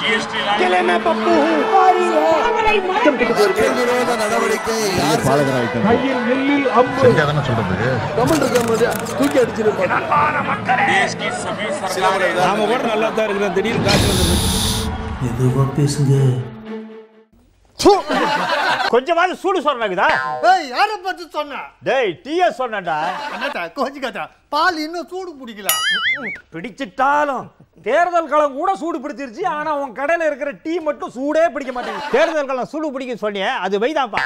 किले में पप्पू हूँ விரோத நடவடிக்கை கையில் நெல்லில் அம்பு தூக்கி அடிச்சிருப்பாங்க நாம கூட நல்லா தான் இருக்கிறோம் திடீர்னு காசு வந்து எதுவா பேசுங்க கொஞ்சமாவது சூடு சொன்னாக்குதா? ஏய் யாரை பத்தி சொன்ன? டேய் டீய சொன்னடா. என்னடா கோச்சிக்காதா? பால் இன்னும் சூடு பிடிக்கல. பிடிச்சிட்டாலும் தேர்தல் களம் கூட சூடு பிடிச்சிருச்சு. ஆனா உன் கடையில இருக்கிற டீ மட்டும் சூடே பிடிக்க மாட்டேங்குது. தேர்தல் களம் சூடு பிடிக்க சொன்னியே அது வைதாப்பா.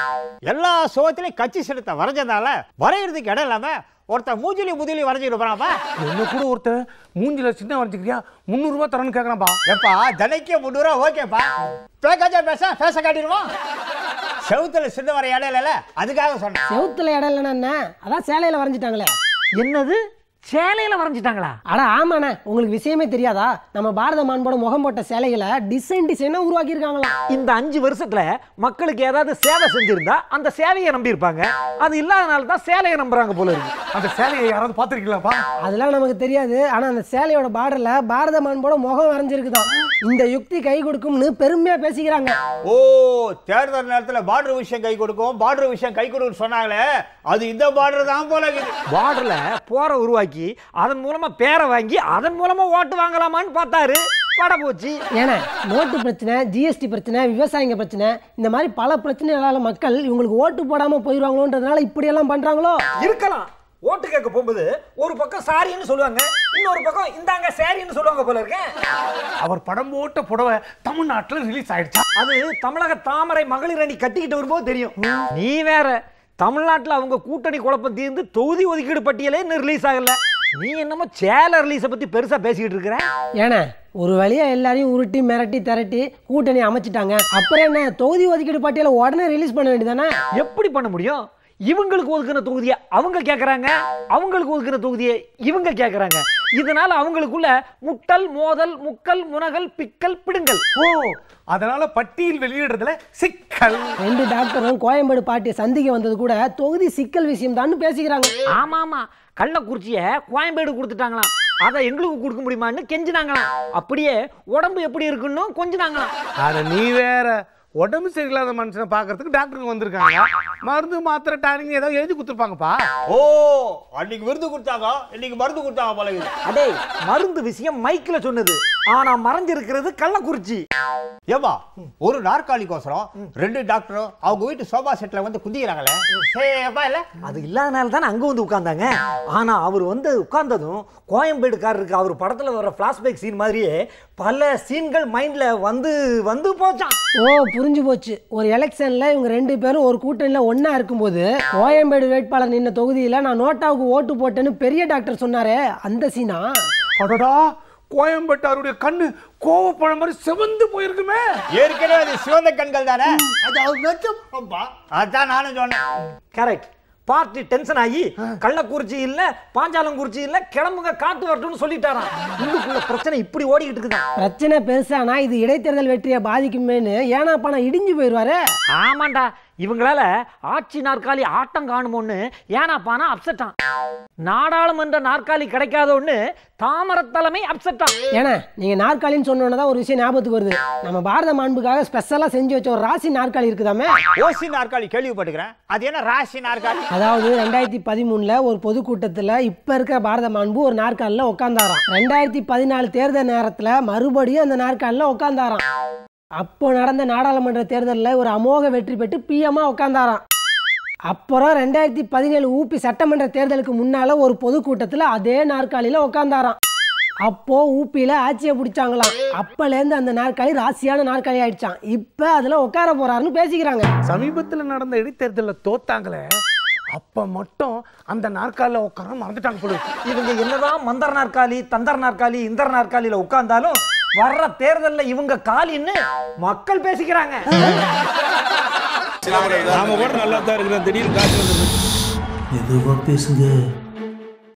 எல்லா சோகத்திலையும் கட்சி சின்னத்தை வரைஞ்சதால வரைகிறதுக்கு இடம் இல்லாம ஒருத்தன் மூஞ்சிலி முதிலி வரைஞ்சிட்டு போறாப்பா. என்ன கூட ஒருத்தன் மூஞ்சில சின்ன வரைஞ்சிக்கிறியா 300 ரூபாய் தரேன்னு கேட்கறான்பா. எப்பா தினைக்கு 300 ரூபா ஓகேப்பா. பேக்காச்சா பேச காட்டிடுவோம். செவுத்துல சின்ன வர இடம் இல்ல அதுக்காக சொன்னேன். செவுத்துல இடம் இல்லைன்னா என்ன? அதான் சேலையில வரைஞ்சிட்டாங்களே. என்னது சேலையில வரைஞ்சிட்டாங்களா? அட ஆமாண்ணே, உங்களுக்கு விஷயமே தெரியாதா? நம்ம பாரத மாண்போட முகம் போட்ட சேலைகளை டிசைனா உருவாக்கி இருக்காங்களாம். இந்த 5 வருஷத்துல மக்களுக்கு ஏதாவது சேவை செஞ்சிருந்தா அந்த சேவையை நம்பி இருப்பாங்க. அது இல்லாதனால தான் சேலையை நம்புறாங்க போல இருக்கு. அந்த சேலையை யாராவது பாத்துருக்கீங்களாப்பா? அதெல்லாம் நமக்கு தெரியாது. ஆனா அந்த சேலையோட பார்டர்ல பாரத மாண்போட முகம் வரைஞ்சிருக்குதான். இந்த யுக்தி கை கொடுக்கும்னு பெருமையா பேசிக்கிறாங்க. ஓ தேர்தல் நேரத்துல பார்டர் விஷயம் கை கொடுக்கும், பார்டர் விஷயம் கை கொடுக்கும் சொன்னாங்களே, அது இந்த பார்டர் தான் போல இருக்குது. பார்டர்ல போற உருவாக்கி அதன் மூலமா பேரை வாங்கி அதன் மூலமா ஓட்டு வாங்கலாமான்னு பார்த்தாரு. பட போச்சு. ஏன்னா நோட்டு பிரச்சனை, ஜிஎஸ்டி பிரச்சனை, விவசாயிங்க பிரச்சனை, இந்த மாதிரி பல பிரச்சனைகளால மக்கள் இவங்களுக்கு ஓட்டு போடாம போயிருவாங்களோன்றதுனால இப்படி எல்லாம் பண்றாங்களோ இருக்கலாம். ஓட்டு கேட்க போகும்போது ஒரு பக்கம் சாரின்னு சொல்லுவாங்க, இன்னொரு பக்கம் இந்தாங்க சாரின்னு சொல்லுவாங்க போல இருக்கேன். அவர் படம் போட்ட புடவை தமிழ்நாட்டுல ரிலீஸ் ஆயிடுச்சா? அது தமிழக தாமரை மகளிர் அணி கட்டிக்கிட்டு வரும்போது தெரியும். நீ வேற தமிழ்நாட்டில் அவங்க கூட்டணி குழப்பம் தீர்ந்து தொகுதி ஒதுக்கீடு பட்டியலே இன்னும் ரிலீஸ் ஆகல. நீ என்னமோ சேலை ரிலீஸை பத்தி பெருசா பேசிக்கிட்டு இருக்கிற. ஏன்னா ஒரு வழியா எல்லாரையும் உருட்டி மிரட்டி திரட்டி கூட்டணி அமைச்சிட்டாங்க. அப்புறம் என்ன தொகுதி ஒதுக்கீடு பட்டியலை உடனே ரிலீஸ் பண்ண வேண்டியதானே? எப்படி பண்ண முடியும்? இவங்களுக்கு ஒதுக்கின தொகுதியை அவங்க கேட்கறாங்க, அவங்களுக்கு ஒதுக்கின தொகுதியை இவங்க கேட்கறாங்க. இதனால அவங்களுக்குள்ள முட்டல், மோதல், முக்கல், முனகல், பிக்கல், பிடுங்கல். ஓ அதனால பட்டியல் வெளியிடுறதுல சிக்கல். 2 டாக்டரும் கோயம்பேடு பாட்டியை சந்திக்க வந்தது கூட தொகுதி சிக்கல் விஷயம் தான் பேசிக்கிறாங்க. ஆமா ஆமா, கள்ளக்குறிச்சிய கோயம்பேடு கொடுத்துட்டாங்களாம். அதை எங்களுக்கு கொடுக்க முடியுமான்னு கெஞ்சினாங்களாம். அப்படியே உடம்பு எப்படி இருக்குன்னு கொஞ்சினாங்களாம். அட நீ வேற, உடம்பு சரியில்லாத மனுஷனை பாக்குறதுக்கு டாக்டருக்கு வந்திருக்காங்க. மருந்து மாத்திரை டானிங் ஏதோ எழுதி கொடுத்துருப்பாங்கப்பா. ஓ அன்னைக்கு விருது கொடுத்தாங்க, இன்னைக்கு மருந்து கொடுத்தாங்க போல. அடே மருந்து விஷயம் மைக்ல சொன்னது, ஆனா மறைஞ்சிருக்கிறது கள்ளக்குறிச்சி. ஏமா ஒரு நாற்காலிக்கோசரம் 2 டாக்டரும் அவங்க வீட்டு சோபா செட்ல வந்து குந்திக்கிறாங்களே, இல்ல அது இல்லாதனால தானே அங்க வந்து உட்கார்ந்தாங்க. ஆனா அவர் வந்து உட்கார்ந்ததும் கோயம்பேடுக்காரருக்கு அவர் படத்துல வர பிளாஷ்பேக் சீன் மாதிரியே பல சீன்கள் மைண்ட்ல வந்து வந்து போச்சான். ஓ புரிஞ்சு போச்சு. ஒரு எலெக்ஷன்ல இவங்க 2 பேரும் ஒரு கூட்டணியில ஒன்னா இருக்கும்போது கோயம்பேடு வேட்பாளர் நின்ன தொகுதியில நான் நோட்டாவுக்கு ஓட்டு போட்டேன்னு பெரிய டாக்டர் சொன்னாரே, அந்த சீனா? அடடா கோயம்பேட்டாருடைய கண்ணு கோவப்பழம் மாதிரி செவந்து போயிருக்குமே. ஏற்கனவே அது சிவந்த கண்கள் தானே. அது அவர் வெச்சப்பா. அதான் நானும் சொன்னேன். கரெக்ட். பார்ட்டி டென்ஷன் ஆகி கள்ளக்குறிச்சி இல்ல பாஞ்சாலங்குறிச்சி இல்ல கிளம்புங்க காத்து வரட்டும்னு சொல்லிட்டாராம். உள்ளுக்குள்ள பிரச்சனை இப்படி ஓடிக்கிட்டு இருக்குதான். பிரச்சனை பெருசானா இது இடைத்தேர்தல் வெற்றியை பாதிக்குமேன்னு ஏன்னா பணம் இடிஞ்சு போயிருவாரு. ஆமாண்டா, இவங்களால ஆட்சி நாற்காலி ஆட்டம் காணுமோன்னு ஏனா பானா அப்செட்டான். நாடாளுமன்ற நாற்காலி கிடைக்காதோன்னு தாமரத்தலைமை அப்செட்டான். ஏன்னா நீங்க நாற்காலின்னு சொன்னோன்னதான் ஒரு விஷயம் ஞாபகத்துக்கு வருது. நம்ம பாரத மாண்புக்காக ஸ்பெஷலா செஞ்சு வச்ச ஒரு ராசி நாற்காலி இருக்குதாமே. ஓசி நாற்காலி கேள்விப்பட்டுக்கிறேன். அது என்ன ராசி நாற்காலி? அதாவது 2013 ஒரு பொதுக்கூட்டத்துல இப்ப இருக்கிற பாரத மாண்பு ஒரு நாற்காலில உட்கார்ந்தாராம். 2014 தேர்தல் நேரத்துல மறுபடியும் அந்த நாற்காலில உட்கார்ந்தாராம். அப்போ நடந்த நாடாளுமன்ற தேர்தலில் ஒரு அமோக வெற்றி பெற்று பிஎம்மா உட்கார்ந்தாராம். அப்புறம் 2017 ஊபி சட்டமன்ற தேர்தலுக்கு முன்னால ஒரு பொதுக்கூட்டத்தில் அதே நாற்காலியில உட்கார்ந்தாராம். அப்போ ஊபியில ஆட்சியை பிடிச்சாங்களாம். அப்பலேருந்து அந்த நாற்காலி ராசியான நாற்காலி ஆயிடுச்சான். இப்ப அதுல உட்கார போறாருன்னு பேசிக்கிறாங்க. சமீபத்தில் நடந்த இடைத்தேர்தலில் தோத்தாங்களே, அப்ப மட்டும் அந்த நாற்காலில உட்கார மறந்துட்டாங்க போல. இவங்க என்னதான் மந்தர நாற்காலி, தந்தர நாற்காலி, இந்தர நாற்காலியில உட்கார்ந்தாலும் வர்ற தேர்தல்ல இவங்க காலின்னு மக்கள் பேசிக்கிறாங்க. நாம கூட நல்லா தான் இருக்கிறோம் திடீர்னு காசு வந்து எதுவா பேசுங்க